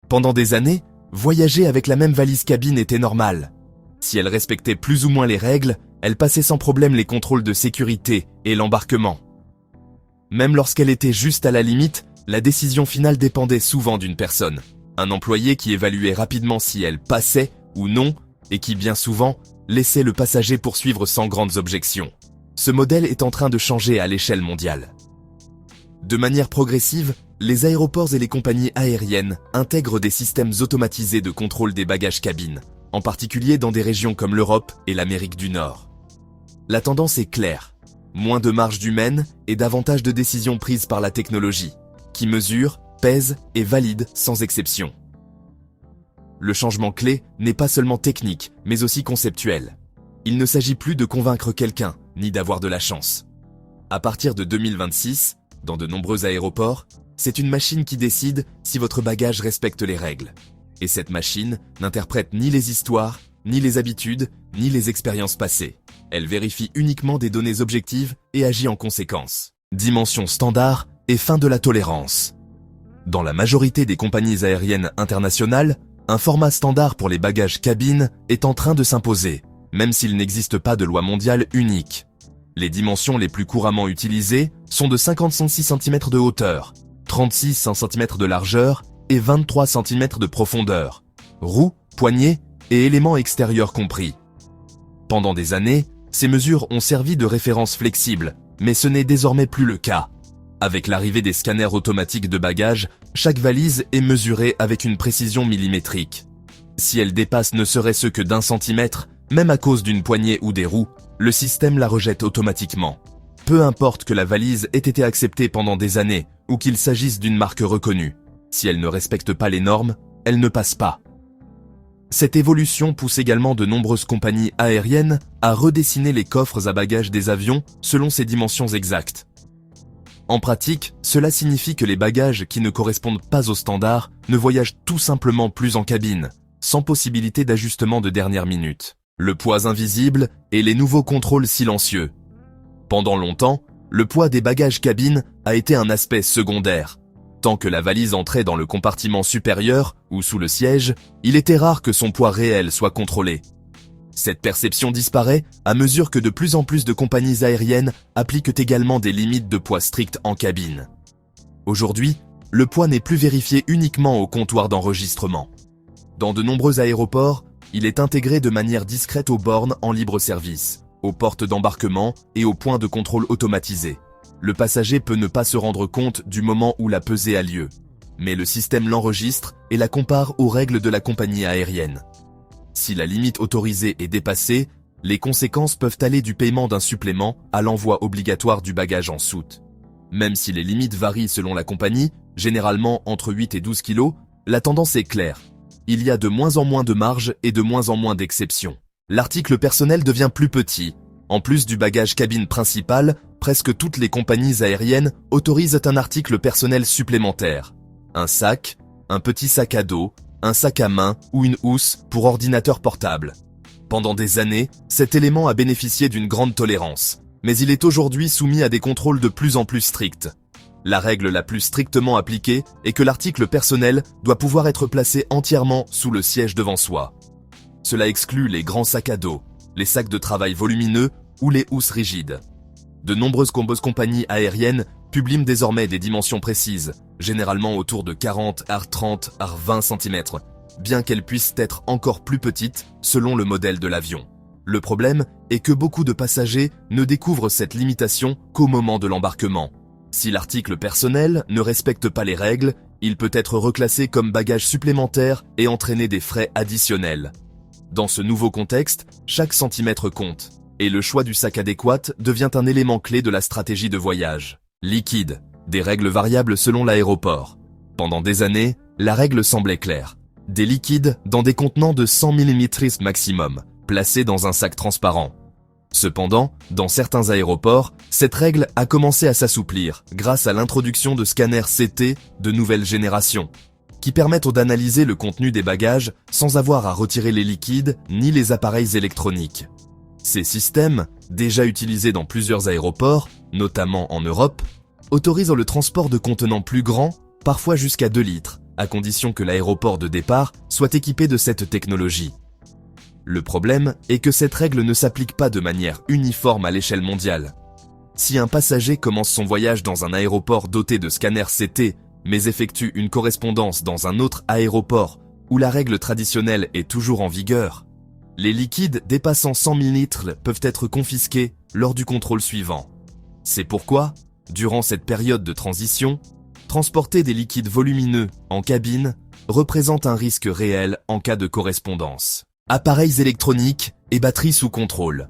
Pendant des années, voyager avec la même valise cabine était normal. Si elle respectait plus ou moins les règles, elle passait sans problème les contrôles de sécurité et l'embarquement. Même lorsqu'elle était juste à la limite, la décision finale dépendait souvent d'une personne. Un employé qui évaluait rapidement si elle passait ou non et qui bien souvent laissait le passager poursuivre sans grandes objections. Ce modèle est en train de changer à l'échelle mondiale. De manière progressive, les aéroports et les compagnies aériennes intègrent des systèmes automatisés de contrôle des bagages cabines, en particulier dans des régions comme l'Europe et l'Amérique du Nord. La tendance est claire. Moins de marge humaine et davantage de décisions prises par la technologie, qui mesure, pèse et valide sans exception. Le changement clé n'est pas seulement technique, mais aussi conceptuel. Il ne s'agit plus de convaincre quelqu'un, ni d'avoir de la chance. À partir de 2026, dans de nombreux aéroports, c'est une machine qui décide si votre bagage respecte les règles. Et cette machine n'interprète ni les histoires, ni les habitudes, ni les expériences passées. Elle vérifie uniquement des données objectives et agit en conséquence. Dimension standard et fin de la tolérance. Dans la majorité des compagnies aériennes internationales, un format standard pour les bagages cabine est en train de s'imposer, même s'il n'existe pas de loi mondiale unique. Les dimensions les plus couramment utilisées sont de 56 cm de hauteur, 36 cm de largeur et 23 cm de profondeur, roues, poignées et éléments extérieurs compris. Pendant des années, ces mesures ont servi de référence flexible, mais ce n'est désormais plus le cas. Avec l'arrivée des scanners automatiques de bagages, chaque valise est mesurée avec une précision millimétrique. Si elle dépasse ne serait-ce que d'1 centimètre, même à cause d'une poignée ou des roues, le système la rejette automatiquement. Peu importe que la valise ait été acceptée pendant des années ou qu'il s'agisse d'une marque reconnue. Si elle ne respecte pas les normes, elle ne passe pas. Cette évolution pousse également de nombreuses compagnies aériennes à redessiner les coffres à bagages des avions selon ces dimensions exactes. En pratique, cela signifie que les bagages qui ne correspondent pas aux standards ne voyagent tout simplement plus en cabine, sans possibilité d'ajustement de dernière minute. Le poids invisible et les nouveaux contrôles silencieux. Pendant longtemps, le poids des bagages cabine a été un aspect secondaire. Tant que la valise entrait dans le compartiment supérieur ou sous le siège, il était rare que son poids réel soit contrôlé. Cette perception disparaît à mesure que de plus en plus de compagnies aériennes appliquent également des limites de poids strictes en cabine. Aujourd'hui, le poids n'est plus vérifié uniquement au comptoir d'enregistrement. Dans de nombreux aéroports, il est intégré de manière discrète aux bornes en libre service, aux portes d'embarquement et aux points de contrôle automatisés. Le passager peut ne pas se rendre compte du moment où la pesée a lieu, mais le système l'enregistre et la compare aux règles de la compagnie aérienne. Si la limite autorisée est dépassée, les conséquences peuvent aller du paiement d'un supplément à l'envoi obligatoire du bagage en soute. Même si les limites varient selon la compagnie, généralement entre 8 et 12 kg, la tendance est claire. Il y a de moins en moins de marge et de moins en moins d'exceptions. L'article personnel devient plus petit. En plus du bagage cabine principal, presque toutes les compagnies aériennes autorisent un article personnel supplémentaire. Un sac, un petit sac à dos, un sac à main ou une housse pour ordinateur portable. Pendant des années, cet élément a bénéficié d'une grande tolérance, mais il est aujourd'hui soumis à des contrôles de plus en plus stricts. La règle la plus strictement appliquée est que l'article personnel doit pouvoir être placé entièrement sous le siège devant soi. Cela exclut les grands sacs à dos, les sacs de travail volumineux ou les housses rigides. De nombreuses compagnies aériennes publient désormais des dimensions précises, généralement autour de 40 à 30 à 20 cm, bien qu'elles puissent être encore plus petites selon le modèle de l'avion. Le problème est que beaucoup de passagers ne découvrent cette limitation qu'au moment de l'embarquement. Si l'article personnel ne respecte pas les règles, il peut être reclassé comme bagage supplémentaire et entraîner des frais additionnels. Dans ce nouveau contexte, chaque centimètre compte, et le choix du sac adéquat devient un élément clé de la stratégie de voyage. Liquide, des règles variables selon l'aéroport. Pendant des années, la règle semblait claire. Des liquides dans des contenants de 100 mm maximum, placés dans un sac transparent. Cependant, dans certains aéroports, cette règle a commencé à s'assouplir grâce à l'introduction de scanners CT de nouvelle génération, qui permettent d'analyser le contenu des bagages sans avoir à retirer les liquides ni les appareils électroniques. Ces systèmes, déjà utilisés dans plusieurs aéroports, notamment en Europe, autorisent le transport de contenants plus grands, parfois jusqu'à 2 litres, à condition que l'aéroport de départ soit équipé de cette technologie. Le problème est que cette règle ne s'applique pas de manière uniforme à l'échelle mondiale. Si un passager commence son voyage dans un aéroport doté de scanners CT, mais effectue une correspondance dans un autre aéroport où la règle traditionnelle est toujours en vigueur, les liquides dépassant 100 ml peuvent être confisqués lors du contrôle suivant. C'est pourquoi, durant cette période de transition, transporter des liquides volumineux en cabine représente un risque réel en cas de correspondance. Appareils électroniques et batteries sous contrôle.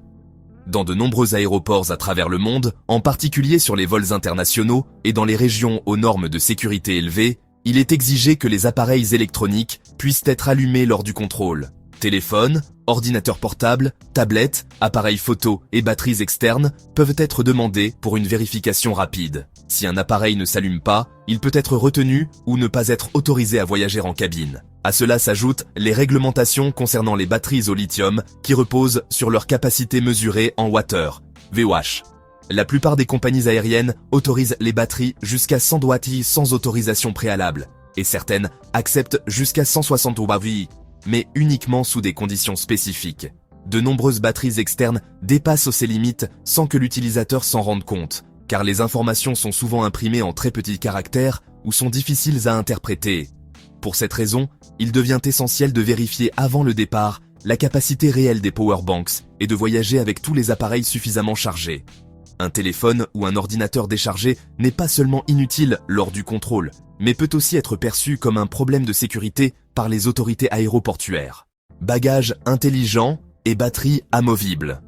Dans de nombreux aéroports à travers le monde, en particulier sur les vols internationaux et dans les régions aux normes de sécurité élevées, il est exigé que les appareils électroniques puissent être allumés lors du contrôle. Téléphones, ordinateurs portables, tablettes, appareils photo et batteries externes peuvent être demandés pour une vérification rapide. Si un appareil ne s'allume pas, il peut être retenu ou ne pas être autorisé à voyager en cabine. À cela s'ajoutent les réglementations concernant les batteries au lithium qui reposent sur leur capacité mesurée en watts, VOH. La plupart des compagnies aériennes autorisent les batteries jusqu'à 100 watts sans autorisation préalable, et certaines acceptent jusqu'à 160 watts, mais uniquement sous des conditions spécifiques. De nombreuses batteries externes dépassent ces limites sans que l'utilisateur s'en rende compte, car les informations sont souvent imprimées en très petits caractères ou sont difficiles à interpréter. Pour cette raison, il devient essentiel de vérifier avant le départ la capacité réelle des powerbanks et de voyager avec tous les appareils suffisamment chargés. Un téléphone ou un ordinateur déchargé n'est pas seulement inutile lors du contrôle, mais peut aussi être perçu comme un problème de sécurité par les autorités aéroportuaires. Bagages intelligents et batteries amovibles.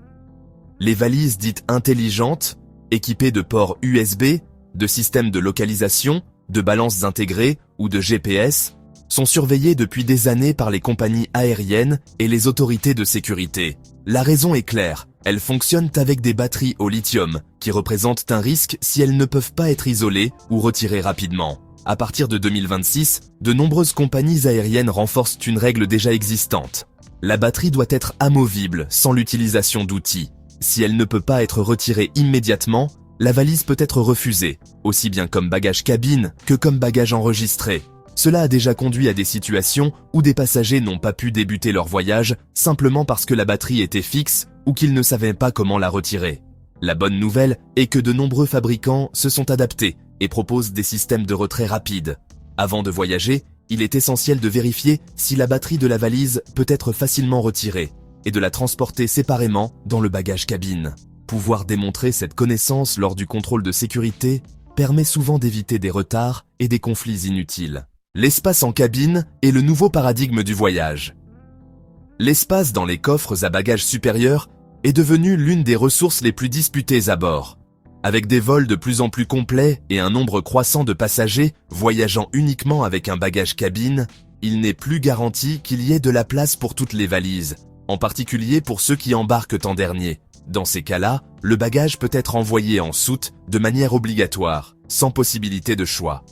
Les valises dites intelligentes, équipées de ports USB, de systèmes de localisation, de balances intégrées ou de GPS, sont surveillées depuis des années par les compagnies aériennes et les autorités de sécurité. La raison est claire, elles fonctionnent avec des batteries au lithium, qui représentent un risque si elles ne peuvent pas être isolées ou retirées rapidement. À partir de 2026, de nombreuses compagnies aériennes renforcent une règle déjà existante. La batterie doit être amovible sans l'utilisation d'outils. Si elle ne peut pas être retirée immédiatement, la valise peut être refusée, aussi bien comme bagage cabine que comme bagage enregistré. Cela a déjà conduit à des situations où des passagers n'ont pas pu débuter leur voyage simplement parce que la batterie était fixe ou qu'ils ne savaient pas comment la retirer. La bonne nouvelle est que de nombreux fabricants se sont adaptés et proposent des systèmes de retrait rapide. Avant de voyager, il est essentiel de vérifier si la batterie de la valise peut être facilement retirée et de la transporter séparément dans le bagage cabine. Pouvoir démontrer cette connaissance lors du contrôle de sécurité permet souvent d'éviter des retards et des conflits inutiles. L'espace en cabine est le nouveau paradigme du voyage. L'espace dans les coffres à bagages supérieurs est devenu l'une des ressources les plus disputées à bord. Avec des vols de plus en plus complets et un nombre croissant de passagers voyageant uniquement avec un bagage cabine, il n'est plus garanti qu'il y ait de la place pour toutes les valises, en particulier pour ceux qui embarquent en dernier. Dans ces cas-là, le bagage peut être envoyé en soute de manière obligatoire, sans possibilité de choix.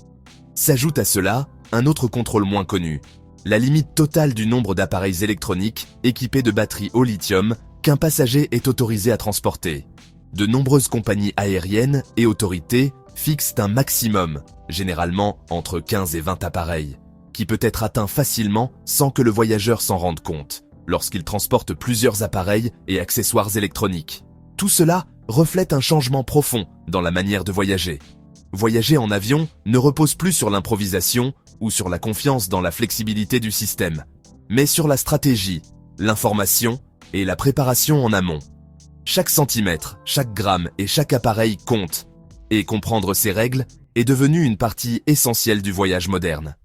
S'ajoute à cela un autre contrôle moins connu, la limite totale du nombre d'appareils électroniques équipés de batteries au lithium qu'un passager est autorisé à transporter. De nombreuses compagnies aériennes et autorités fixent un maximum, généralement entre 15 et 20 appareils, qui peut être atteint facilement sans que le voyageur s'en rende compte, lorsqu'il transporte plusieurs appareils et accessoires électroniques. Tout cela reflète un changement profond dans la manière de voyager. Voyager en avion ne repose plus sur l'improvisation ou sur la confiance dans la flexibilité du système, mais sur la stratégie, l'information et la préparation en amont. Chaque centimètre, chaque gramme et chaque appareil compte, et comprendre ces règles est devenu une partie essentielle du voyage moderne.